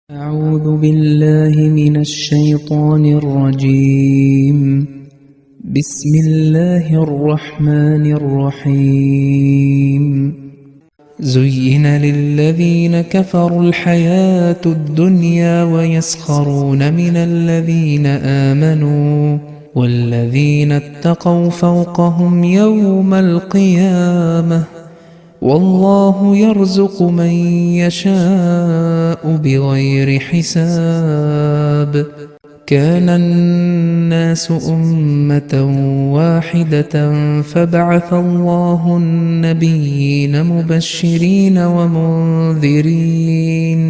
أعوذ بالله من الشيطان الرجيم. بسم الله الرحمن الرحيم. زين للذين كفروا الحياة الدنيا ويسخرون من الذين آمنوا والذين اتقوا فوقهم يوم القيامة والله يرزق من يشاء بغير حساب. كان الناس أمة واحدة فبعث الله النبيين مبشرين ومنذرين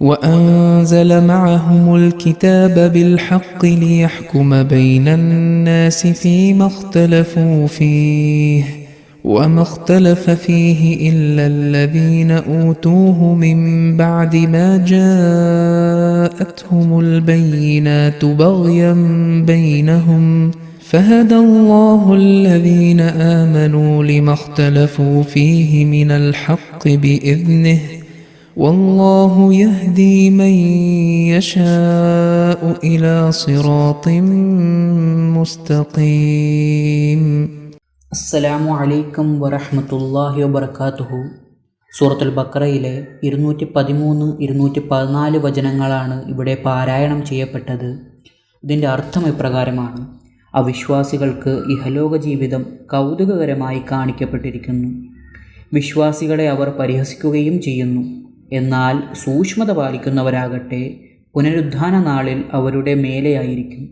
وأنزل معهم الكتاب بالحق ليحكم بين الناس فيما اختلفوا فيه وما اختلف فيه إلا الذين أوتوه من بعد ما جاءتهم البينات بغيا بينهم فهدى الله الذين آمنوا لما اختلفوا فيه من الحق بإذنه والله يهدي من يشاء إلى صراط مستقيم. അസ്സലാമു അലൈക്കും വറഹ്മത്തുള്ളാഹി വബറകാതുഹു. സൂറത്തുൽ ബഖറയിലെ 213, 214 വചനങ്ങളാണ് ഇവിടെ പാരായണം ചെയ്യപ്പെട്ടത്. ഇതിൻ്റെ അർത്ഥം ഇപ്രകാരമാണ്: അവിശ്വാസികൾക്ക് ഇഹലോക ജീവിതം കൗതുകകരമായി കാണിക്കപ്പെട്ടിരിക്കുന്നു. വിശ്വാസികളെ അവർ പരിഹസിക്കുകയും ചെയ്യുന്നു. എന്നാൽ സൂക്ഷ്മത പാലിക്കുന്നവരാകട്ടെ പുനരുദ്ധാന നാളിൽ അവരുടെ മേലെയായിരിക്കും.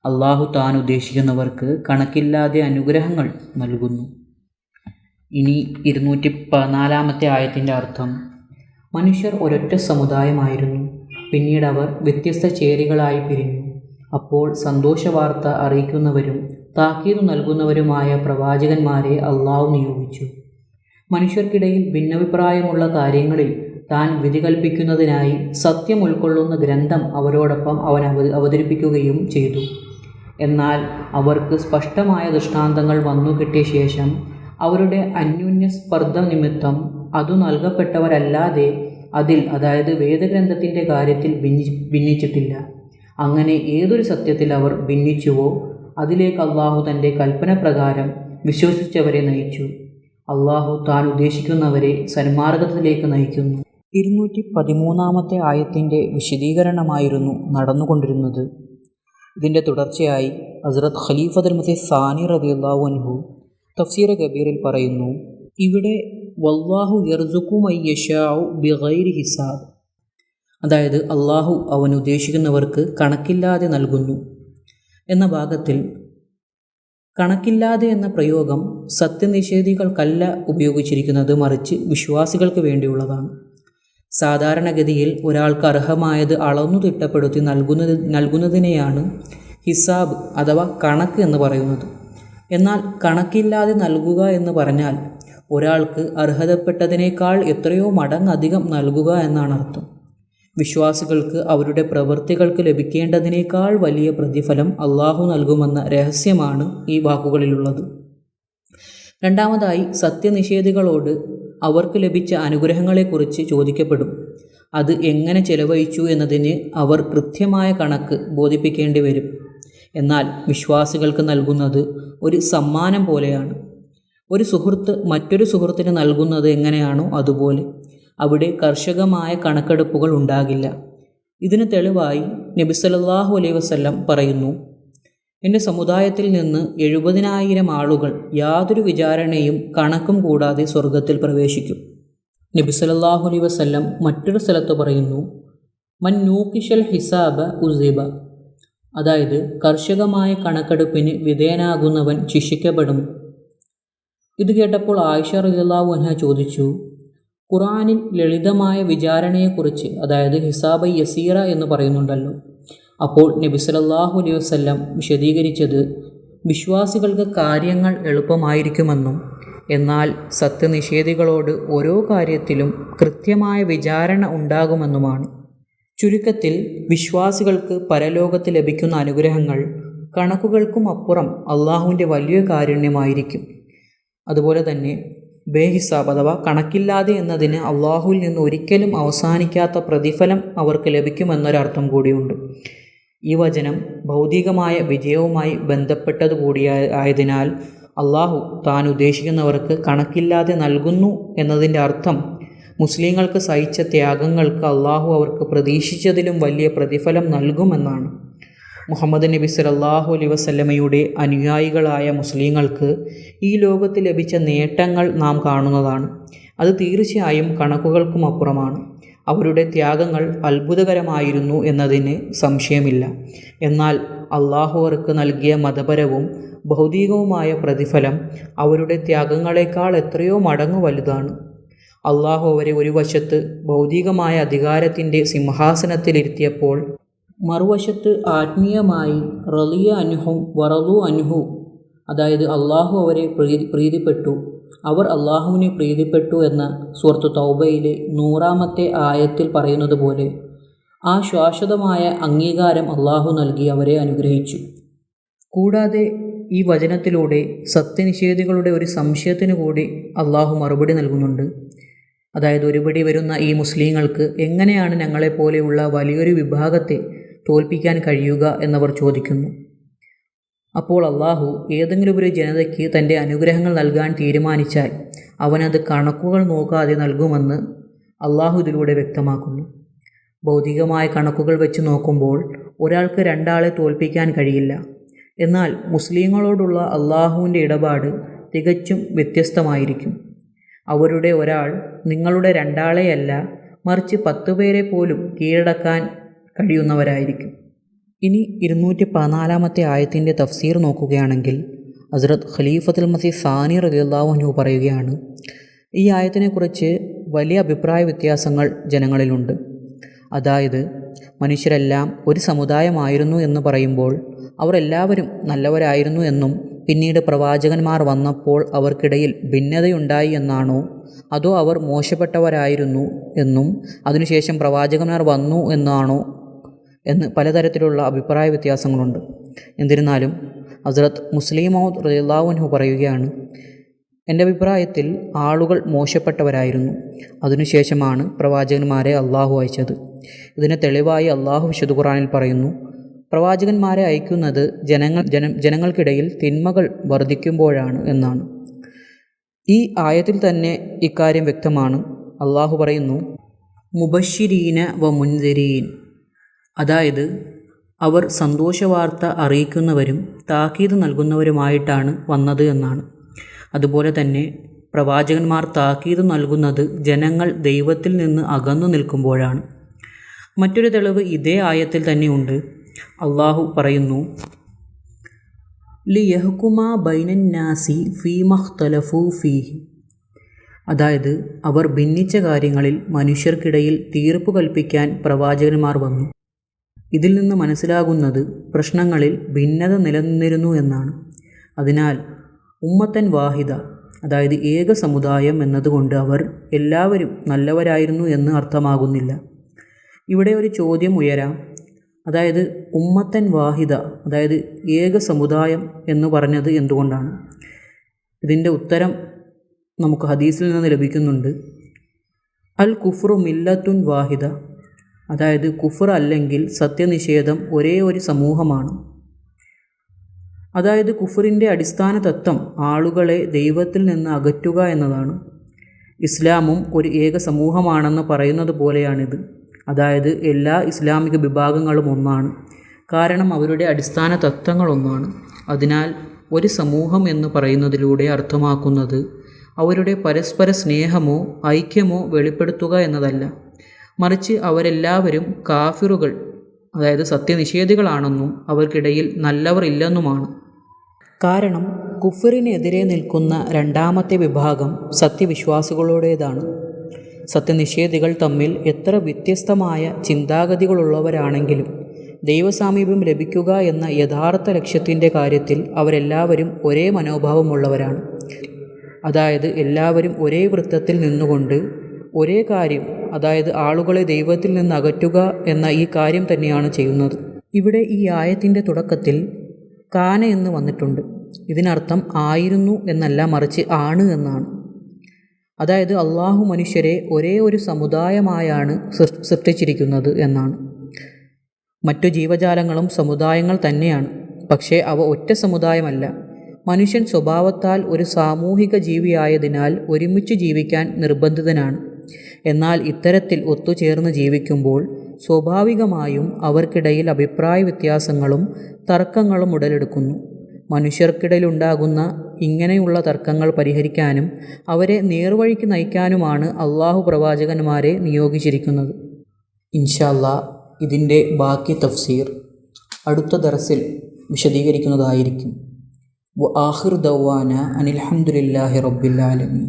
അള്ളാഹു താൻ ഉദ്ദേശിക്കുന്നവർക്ക് കണക്കില്ലാതെ അനുഗ്രഹങ്ങൾ നൽകുന്നു. ഇനി 214 ആയത്തിൻ്റെ അർത്ഥം: മനുഷ്യർ ഒരൊറ്റ സമുദായമായിരുന്നു. പിന്നീട് അവർ വ്യത്യസ്ത ചേരികളായി പിരിഞ്ഞു. അപ്പോൾ സന്തോഷവാർത്ത അറിയിക്കുന്നവരും താക്കീത് നൽകുന്നവരുമായ പ്രവാചകന്മാരെ അള്ളാഹു നിയോഗിച്ചു. മനുഷ്യർക്കിടയിൽ ഭിന്നഭിപ്രായമുള്ള കാര്യങ്ങളിൽ താൻ വിധി കൽപ്പിക്കുന്നതിനായി സത്യം ഉൾക്കൊള്ളുന്ന ഗ്രന്ഥം അവരോടൊപ്പം അവൻ അവതരിപ്പിക്കുകയും ചെയ്തു. എന്നാൽ അവർക്ക് സ്പഷ്ടമായ ദൃഷ്ടാന്തങ്ങൾ വന്നുകിട്ടിയ ശേഷം അവരുടെ അന്യോന്യ സ്പർദ്ധ നിമിത്തം അതു നൽകപ്പെട്ടവരല്ലാതെ അതിൽ, അതായത് വേദഗ്രന്ഥത്തിൻ്റെ കാര്യത്തിൽ ഭിന്നിച്ചിട്ടില്ല. അങ്ങനെ ഏതൊരു സത്യത്തിൽ അവർ ഭിന്നിച്ചുവോ അതിലേക്ക് അള്ളാഹു തൻ്റെ കൽപ്പന പ്രകാരം വിശ്വസിച്ചവരെ നയിച്ചു. അള്ളാഹു താൻ ഉദ്ദേശിക്കുന്നവരെ സന്മാർഗത്തിലേക്ക് നയിക്കുന്നു. 213 ആയത്തിൻ്റെ വിശദീകരണമായിരുന്നു നടന്നുകൊണ്ടിരുന്നത്. ഇതിൻ്റെ തുടർച്ചയായി ഹസ്രത്ത് ഖലീഫത്തുൽ മസീഹ് സാനി റളിയല്ലാഹു അൻഹു തഫ്സീർ കബീറിൽ പറയുന്നു: ഇവിടെ വല്ലാഹു യർസുഖു മൻ യശാഉ ബിഗൈരി ഹിസാബ്, അതായത് അള്ളാഹു അവൻ ഉദ്ദേശിക്കുന്നവർക്ക് കണക്കില്ലാതെ നൽകുന്നു എന്ന ഭാഗത്തിൽ കണക്കില്ലാതെ എന്ന പ്രയോഗം സത്യനിഷേധികൾക്കല്ല ഉപയോഗിച്ചിരിക്കുന്നത്, മറിച്ച് വിശ്വാസികൾക്ക് വേണ്ടിയുള്ളതാണ്. സാധാരണഗതിയിൽ ഒരാൾക്ക് അർഹമായത് അളന്നു തിട്ടപ്പെടുത്തി നൽകുന്നതിനെയാണ് ഹിസാബ് അഥവാ കണക്ക് എന്ന് പറയുന്നത്. എന്നാൽ കണക്കില്ലാതെ നൽകുക എന്ന് പറഞ്ഞാൽ ഒരാൾക്ക് അർഹതപ്പെട്ടതിനേക്കാൾ എത്രയോ മടങ്ങധികം നൽകുക എന്നാണ് അർത്ഥം. വിശ്വാസികൾക്ക് അവരുടെ പ്രവൃത്തികൾക്ക് ലഭിക്കേണ്ടതിനേക്കാൾ വലിയ പ്രതിഫലം അള്ളാഹു നൽകുമെന്ന രഹസ്യമാണ് ഈ വാക്കുകളിലുള്ളത്. രണ്ടാമതായി, സത്യനിഷേധികളോട് അവർക്ക് ലഭിച്ച അനുഗ്രഹങ്ങളെക്കുറിച്ച് ചോദിക്കപ്പെടും. അത് എങ്ങനെ ചെലവഴിച്ചു എന്നതിന് അവർ കൃത്യമായ കണക്ക് ബോധിപ്പിക്കേണ്ടി വരും. എന്നാൽ വിശ്വാസികൾക്ക് നൽകുന്നത് ഒരു സമ്മാനം പോലെയാണ്. ഒരു സുഹൃത്ത് മറ്റൊരു സുഹൃത്തിന് നൽകുന്നത് എങ്ങനെയാണോ അതുപോലെ. അവിടെ കർശനമായ കണക്കെടുപ്പുകൾ ഉണ്ടാകില്ല. ഇതിന് തെളിവായി നബി സല്ലല്ലാഹു അലൈഹി വസല്ലം പറയുന്നു: എൻ്റെ സമുദായത്തിൽ നിന്ന് 70,000 ആളുകൾ യാതൊരു വിചാരണയും കണക്കും കൂടാതെ സ്വർഗത്തിൽ പ്രവേശിക്കും. നബി സല്ലല്ലാഹു അലൈഹി വസല്ലം മറ്റൊരു സ്ഥലത്ത് പറയുന്നു: മൻ നൂക്കിഷൽ ഹിസാബ ഉസിബ, അതായത് കർശനമായ കണക്കെടുപ്പിന് വിധേയനാകുന്നവൻ ശിക്ഷിക്കപ്പെടും. ഇത് കേട്ടപ്പോൾ ആയിഷ റളിയല്ലാഹു അൻഹ ചോദിച്ചു: ഖുർആനിൽ ലളിതമായ വിചാരണയെക്കുറിച്ച്, അതായത് ഹിസാബ യസീറ എന്ന് പറയുന്നുണ്ടല്ലോ. അപ്പോൾ നബി സല്ലല്ലാഹു അലൈഹി വസല്ലം വിശദീകരിച്ചത് വിശ്വാസികൾക്ക് കാര്യങ്ങൾ എളുപ്പമായിരിക്കുമെന്നും എന്നാൽ സത്യനിഷേധികളോട് ഓരോ കാര്യത്തിലും കൃത്യമായ വിചാരണ ഉണ്ടാകുമെന്നുമാണ്. ചുരുക്കത്തിൽ വിശ്വാസികൾക്ക് പരലോകത്ത് ലഭിക്കുന്ന അനുഗ്രഹങ്ങൾ കണക്കുകൾക്കും അപ്പുറം അള്ളാഹുവിൻ്റെ വലിയ കാരുണ്യമായിരിക്കും. അതുപോലെ തന്നെ ബേഹിസാബ് അഥവാ കണക്കില്ലാതെ എന്നതിന് അള്ളാഹുവിൽ നിന്ന് ഒരിക്കലും അവസാനിക്കാത്ത പ്രതിഫലം അവർക്ക് ലഭിക്കുമെന്നൊരർത്ഥം കൂടിയുണ്ട്. ഈ വചനം ഭൗതികമായ വിജയവുമായി ബന്ധപ്പെട്ടത് കൂടിയായതിനാൽ അള്ളാഹു താൻ ഉദ്ദേശിക്കുന്നവർക്ക് കണക്കില്ലാതെ നൽകുന്നു എന്നതിൻ്റെ അർത്ഥം മുസ്ലിങ്ങൾക്ക് സഹിച്ച ത്യാഗങ്ങൾക്ക് അള്ളാഹു അവർക്ക് പ്രതീക്ഷിച്ചതിലും വലിയ പ്രതിഫലം നൽകുമെന്നാണ്. മുഹമ്മദ് നബി സല്ലല്ലാഹു അലൈഹി വസല്ലമയുടെ അനുയായികളായ മുസ്ലിങ്ങൾക്ക് ഈ ലോകത്ത് ലഭിച്ച നേട്ടങ്ങൾ നാം കാണുന്നതാണ്. അത് തീർച്ചയായും കണക്കുകൾക്കും അപ്പുറമാണ്. അവരുടെ ത്യാഗങ്ങൾ അത്ഭുതകരമായിരുന്നു എന്നതിന് സംശയമില്ല. എന്നാൽ അള്ളാഹു അവർക്ക് നൽകിയ മതപരവും ഭൗതികവുമായ പ്രതിഫലം അവരുടെ ത്യാഗങ്ങളെക്കാൾ എത്രയോ മടങ്ങ് വലുതാണ്. അള്ളാഹു അവരെ ഒരു വശത്ത് ഭൗതികമായ അധികാരത്തിൻ്റെ സിംഹാസനത്തിലിരുത്തിയപ്പോൾ മറുവശത്ത് ആത്മീയമായി റളിയ അൻഹും വറളു അൻഹു, അതായത് അള്ളാഹു അവരെ പ്രീതിപ്പെട്ടു, അവർ അള്ളാഹുവിനെ പ്രീതിപ്പെട്ടു എന്ന സൂറത്ത് തൗബയിലെ 100-ാമത്തെ ആയത്തിൽ പറയുന്നത് പോലെ ആ ശാശ്വതമായ അംഗീകാരം അള്ളാഹു നൽകി അവരെ അനുഗ്രഹിച്ചു. കൂടാതെ ഈ വചനത്തിലൂടെ സത്യനിഷേധികളുടെ ഒരു സംശയത്തിന് കൂടി അള്ളാഹു മറുപടി നൽകുന്നുണ്ട്. അതായത് ഒരുപടി വരുന്ന ഈ മുസ്ലിങ്ങൾക്ക് എങ്ങനെയാണ് ഞങ്ങളെപ്പോലെയുള്ള വലിയൊരു വിഭാഗത്തെ തോൽപ്പിക്കാൻ കഴിയുക എന്നവർ ചോദിക്കുന്നു. അപ്പോൾ അള്ളാഹു ഏതെങ്കിലും ഒരു ജനതയ്ക്ക് തൻ്റെ അനുഗ്രഹങ്ങൾ നൽകാൻ തീരുമാനിച്ചാൽ അവനത് കണക്കുകൾ നോക്കാതെ നൽകുമെന്ന് അള്ളാഹു ഇതിലൂടെ വ്യക്തമാക്കുന്നു. ഭൗതികമായ കണക്കുകൾ വെച്ച് നോക്കുമ്പോൾ ഒരാൾക്ക് രണ്ടാളെ തോൽപ്പിക്കാൻ കഴിയില്ല. എന്നാൽ മുസ്ലിങ്ങളോടുള്ള അള്ളാഹുവിൻ്റെ ഇടപാട് തികച്ചും വ്യത്യസ്തമായിരിക്കും. അവരുടെ ഒരാൾ നിങ്ങളുടെ രണ്ടാളെയല്ല, മറിച്ച് 10 പേരെ പോലും കീഴടക്കാൻ കഴിയുന്നവരായിരിക്കും. ഇനി 214-ാമത്തെ ആയത്തിൻ്റെ തഫ്സീർ നോക്കുകയാണെങ്കിൽ ഹസ്രത്ത് ഖലീഫത്തുൽ മസീഹ് സാനി റളിയല്ലാഹു അൻഹു പറയുകയാണ്, ഈ ആയത്തിനെക്കുറിച്ച് വലിയ അഭിപ്രായ വ്യത്യാസങ്ങൾ ജനങ്ങളിലുണ്ട്. അതായത് മനുഷ്യരെല്ലാം ഒരു സമുദായമായിരുന്നു എന്ന് പറയുമ്പോൾ അവർ എല്ലാവരും നല്ലവരായിരുന്നു എന്നും പിന്നീട് പ്രവാചകന്മാർ വന്നപ്പോൾ അവർക്കിടയിൽ ഭിന്നതയുണ്ടായി എന്നാണോ, അതോ അവർ മോശപ്പെട്ടവരായിരുന്നു എന്നും അതിനുശേഷം പ്രവാചകന്മാർ വന്നു എന്നാണോ എന്ന് പലതരത്തിലുള്ള അഭിപ്രായ വ്യത്യാസങ്ങളുണ്ട്. എന്നിരുന്നാലും ഹസ്രത്ത് മുസ്ലിം മൗദ് റളിയല്ലാഹു അൻഹു പറയുകയാണ്, എൻ്റെ അഭിപ്രായത്തിൽ ആളുകൾ മോശപ്പെട്ടവരായിരുന്നു, അതിനുശേഷമാണ് പ്രവാചകന്മാരെ അള്ളാഹു അയച്ചത്. ഇതിന് തെളിവായി അള്ളാഹു വിശുദ്ധ ഖുർആനിൽ പറയുന്നു, പ്രവാചകന്മാരെ അയക്കുന്നത് ജനങ്ങൾക്കിടയിൽ തിന്മകൾ വർദ്ധിക്കുമ്പോഴാണ് എന്നാണ്. ഈ ആയത്തിൽ തന്നെ ഇക്കാര്യം വ്യക്തമാണ്. അള്ളാഹു പറയുന്നു, മുബശ്ശിരീന വ മുൻദിരീൻ, അതായത് അവർ സന്തോഷവാർത്ത അറിയിക്കുന്നവരും താക്കീത് നൽകുന്നവരുമായിട്ടാണ് വന്നത് എന്നാണ്. അതുപോലെ തന്നെ പ്രവാചകന്മാർ താക്കീത് നൽകുന്നത് ജനങ്ങൾ ദൈവത്തിൽ നിന്ന് അകന്നു നിൽക്കുമ്പോഴാണ്. മറ്റൊരു തെളിവ് ഇതേ ആയത്തിൽ തന്നെയുണ്ട്. അള്ളാഹു പറയുന്നു, ലിയഹ്കുമാ ബൈനന്നാസി ഫീമഖ്തലഫൂ ഫീഹി, അതായത് അവർ ഭിന്നിച്ച കാര്യങ്ങളിൽ മനുഷ്യർക്കിടയിൽ തീർപ്പ് കൽപ്പിക്കാൻ പ്രവാചകന്മാർ വന്നു. ഇതിൽ നിന്ന് മനസ്സിലാകുന്നത് പ്രശ്നങ്ങളിൽ ഭിന്നത നിലനിന്നിരുന്നു എന്നാണ്. അതിനാൽ ഉമ്മത്തൻ വാഹിദ, അതായത് ഏക സമുദായം എന്നതുകൊണ്ട് അവർ എല്ലാവരും നല്ലവരായിരുന്നു എന്ന് അർത്ഥമാകുന്നില്ല. ഇവിടെ ഒരു ചോദ്യം ഉയരാം. അതായത് ഉമ്മത്തൻ വാഹിദ, അതായത് ഏക സമുദായം എന്ന് പറഞ്ഞത് എന്തുകൊണ്ടാണ്? ഇതിൻ്റെ ഉത്തരം നമുക്ക് ഹദീസിൽ നിന്ന് ലഭിക്കുന്നുണ്ട്. അൽ കുഫ്റു മില്ലത്തുൻ വാഹിദ, അതായത് കുഫർ അല്ലെങ്കിൽ സത്യനിഷേധം ഒരേ ഒരു സമൂഹമാണ്. അതായത് കുഫറിൻ്റെ അടിസ്ഥാന തത്വം ആളുകളെ ദൈവത്തിൽ നിന്ന് അകറ്റുക എന്നതാണ്. ഇസ്ലാമും ഒരു ഏക സമൂഹമാണെന്ന് പറയുന്നത് പോലെയാണിത്. അതായത് എല്ലാ ഇസ്ലാമിക വിഭാഗങ്ങളും ഒന്നാണ്, കാരണം അവരുടെ അടിസ്ഥാന തത്വങ്ങൾ ഒന്നാണ്. അതിനാൽ ഒരു സമൂഹം എന്ന് പറയുന്നതിലൂടെ അർത്ഥമാക്കുന്നത് അവരുടെ പരസ്പര സ്നേഹമോ ഐക്യമോ വെളിപ്പെടുത്തുക എന്നതല്ല, മറിച്ച് അവരെല്ലാവരും കാഫിറുകൾ, അതായത് സത്യനിഷേധികളാണെന്നും അവർക്കിടയിൽ നല്ലവർ ഇല്ലെന്നുമാണ്. കാരണം കുഫറിനെതിരെ നിൽക്കുന്ന രണ്ടാമത്തെ വിഭാഗം സത്യവിശ്വാസികളുടേതാണ്. സത്യനിഷേധികൾ തമ്മിൽ എത്ര വ്യത്യസ്തമായ ചിന്താഗതികളുള്ളവരാണെങ്കിലും ദൈവസാമീപ്യം ലഭിക്കുക എന്ന യഥാർത്ഥ ലക്ഷ്യത്തിൻ്റെ കാര്യത്തിൽ അവരെല്ലാവരും ഒരേ മനോഭാവമുള്ളവരാണ്. അതായത് എല്ലാവരും ഒരേ വൃത്തത്തിൽ നിന്നുകൊണ്ട് ഒരേ കാര്യം, അതായത് ആളുകളെ ദൈവത്തിൽ നിന്ന് അകറ്റുക എന്ന ഈ കാര്യം തന്നെയാണ് ചെയ്യുന്നത്. ഇവിടെ ഈ ആയത്തിൻ്റെ തുടക്കത്തിൽ കാന എന്ന് വന്നിട്ടുണ്ട്. ഇതിനർത്ഥം ആയിരുന്നു എന്നല്ല, മറിച്ച് ആണ് എന്നാണ്. അതായത് അള്ളാഹു മനുഷ്യരെ ഒരേ ഒരു സമുദായമായാണ് സൃഷ്ടിച്ചിരിക്കുന്നത് എന്നാണ്. മറ്റു ജീവജാലങ്ങളും സമുദായങ്ങൾ തന്നെയാണ്, പക്ഷേ അവ ഒറ്റ സമുദായമല്ല. മനുഷ്യൻ സ്വഭാവത്താൽ ഒരു സാമൂഹിക ജീവിയായതിനാൽ ഒരുമിച്ച് ജീവിക്കാൻ നിർബന്ധിതനാണ്. എന്നാൽ ഇത്തരത്തിൽ ഒത്തുചേർന്ന് ജീവിക്കുമ്പോൾ സ്വാഭാവികമായും അവർക്കിടയിൽ അഭിപ്രായ വ്യത്യാസങ്ങളും തർക്കങ്ങളും ഉടലെടുക്കുന്നു. മനുഷ്യർക്കിടയിലുണ്ടാകുന്ന ഇങ്ങനെയുള്ള തർക്കങ്ങൾ പരിഹരിക്കാനും അവരെ നേർവഴിക്ക് നയിക്കാനുമാണ് അള്ളാഹു പ്രവാചകന്മാരെ നിയോഗിച്ചിരിക്കുന്നത്. ഇൻഷാ അല്ലാഹ് ഇതിൻ്റെ ബാക്കി തഫ്സീർ അടുത്ത ദർസിൽ വിശദീകരിക്കുന്നതായിരിക്കും. വആഖിറു ദഅ്വാനാ അനിൽ ഹംദുലില്ലാഹി റബ്ബിൽ ആലമീൻ.